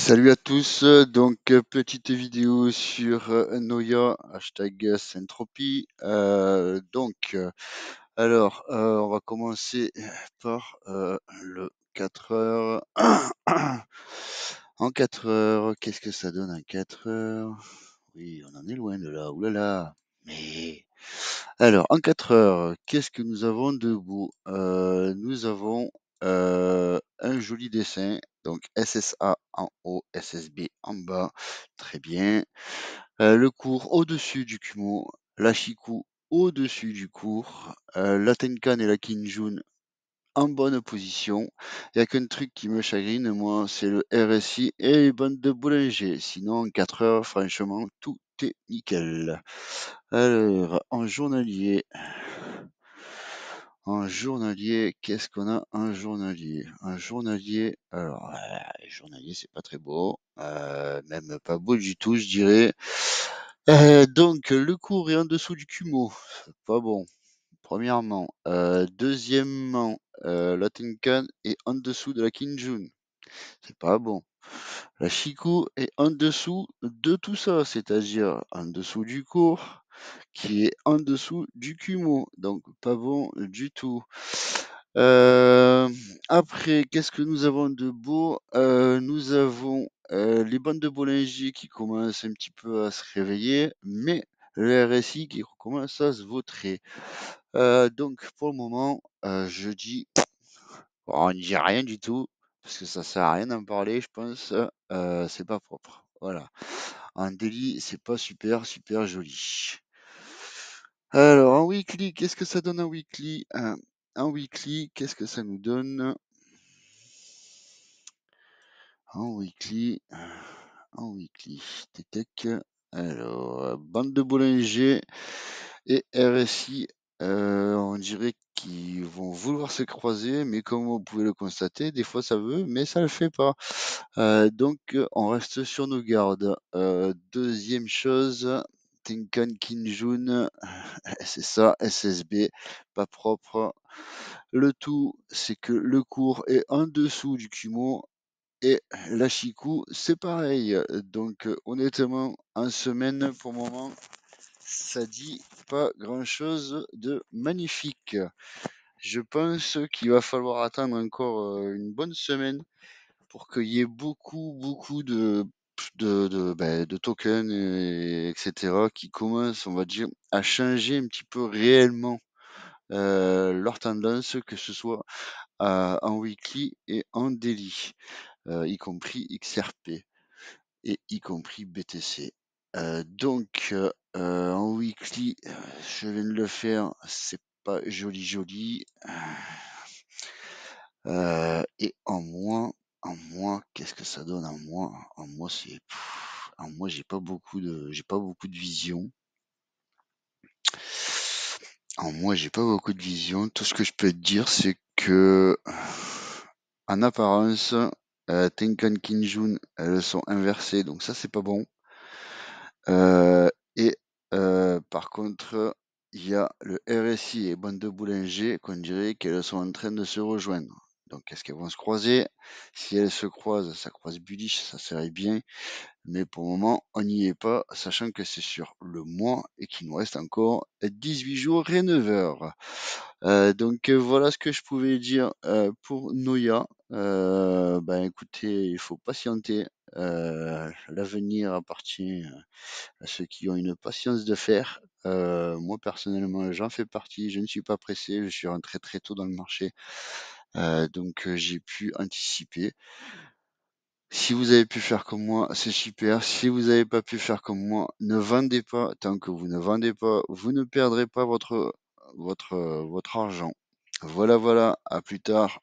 Salut à tous, petite vidéo sur Noia, hashtag Syntropie. On va commencer par le 4 heures. En 4 heures, qu'est-ce que ça donne en 4 heures? Oui, on en est loin de là, oulala. Mais alors, en 4 heures, qu'est-ce que nous avons de beau? Nous avons un joli dessin, donc SSA en haut, SSB en bas, très bien. Le cours au-dessus du Kumo, la Shiku au-dessus du cours, la Tenkan et la Kinjun en bonne position. Il n'y a qu'un truc qui me chagrine, moi, c'est le RSI et les bandes de Bollinger. Sinon, en 4 heures, franchement, tout est nickel. Alors, en journalier, qu'est-ce qu'on a en journalier? Un journalier, alors, journalier, c'est pas très beau, même pas beau du tout, je dirais. Donc, le cours est en dessous du Kumo, c'est pas bon, premièrement. Deuxièmement, la Tenkan est en dessous de la Kinjun, c'est pas bon. La Shiku est en dessous de tout ça, c'est-à-dire en dessous du cours, qui est en dessous du Kumo, donc pas bon du tout. Après, qu'est-ce que nous avons de beau? Nous avons les bandes de Bollinger qui commencent un petit peu à se réveiller, mais le RSI qui commence à se vautrer. Donc pour le moment, je dis, on ne dit rien du tout, parce que ça sert à rien d'en parler, je pense. C'est pas propre. Voilà. En daily, c'est pas super, super joli. Alors, en weekly, qu'est-ce que ça donne en weekly? En weekly, qu'est-ce que ça nous donne? En weekly, tac. Alors, bande de Bollinger et RSI, on dirait qu'ils vont vouloir se croiser, mais comme vous pouvez le constater, des fois ça veut, mais ça le fait pas. On reste sur nos gardes. Deuxième chose, Tenkan Kinjun, c'est ça, SSB, pas propre. Le tout, c'est que le cours est en dessous du Kumo et la Shiku, c'est pareil. Donc, honnêtement, en semaine, pour le moment, ça dit pas grand-chose de magnifique. Je pense qu'il va falloir attendre encore une bonne semaine pour qu'il y ait beaucoup de tokens, etc., qui commencent, on va dire, à changer un petit peu réellement leur tendance, que ce soit en weekly et en daily, y compris XRP et y compris BTC. En weekly, je viens de le faire, c'est pas joli. Et en mois, qu'est-ce que ça donne en mois? En mois, en mois, j'ai pas beaucoup de vision. En mois, j'ai pas beaucoup de vision. Tout ce que je peux te dire, c'est que, en apparence, Tenkan Kinjun, elles sont inversées, donc ça, c'est pas bon. Par contre, il y a le RSI et bande de Bollinger qu'on dirait qu'elles sont en train de se rejoindre. Donc, est-ce qu'elles vont se croiser? Si elles se croisent, ça croise bullish, ça serait bien. Mais pour le moment, on n'y est pas, sachant que c'est sur le mois et qu'il nous reste encore 18 jours et 9 heures. Voilà ce que je pouvais dire pour Noia. Écoutez, il faut patienter. L'avenir appartient à ceux qui ont une patience de fer. Moi personnellement, j'en fais partie. Je ne suis pas pressé. Je suis rentré très tôt dans le marché, j'ai pu anticiper. Si vous avez pu faire comme moi, c'est super. Si vous n'avez pas pu faire comme moi, ne vendez pas. Tant que vous ne vendez pas, vous ne perdrez pas votre argent. Voilà, à plus tard.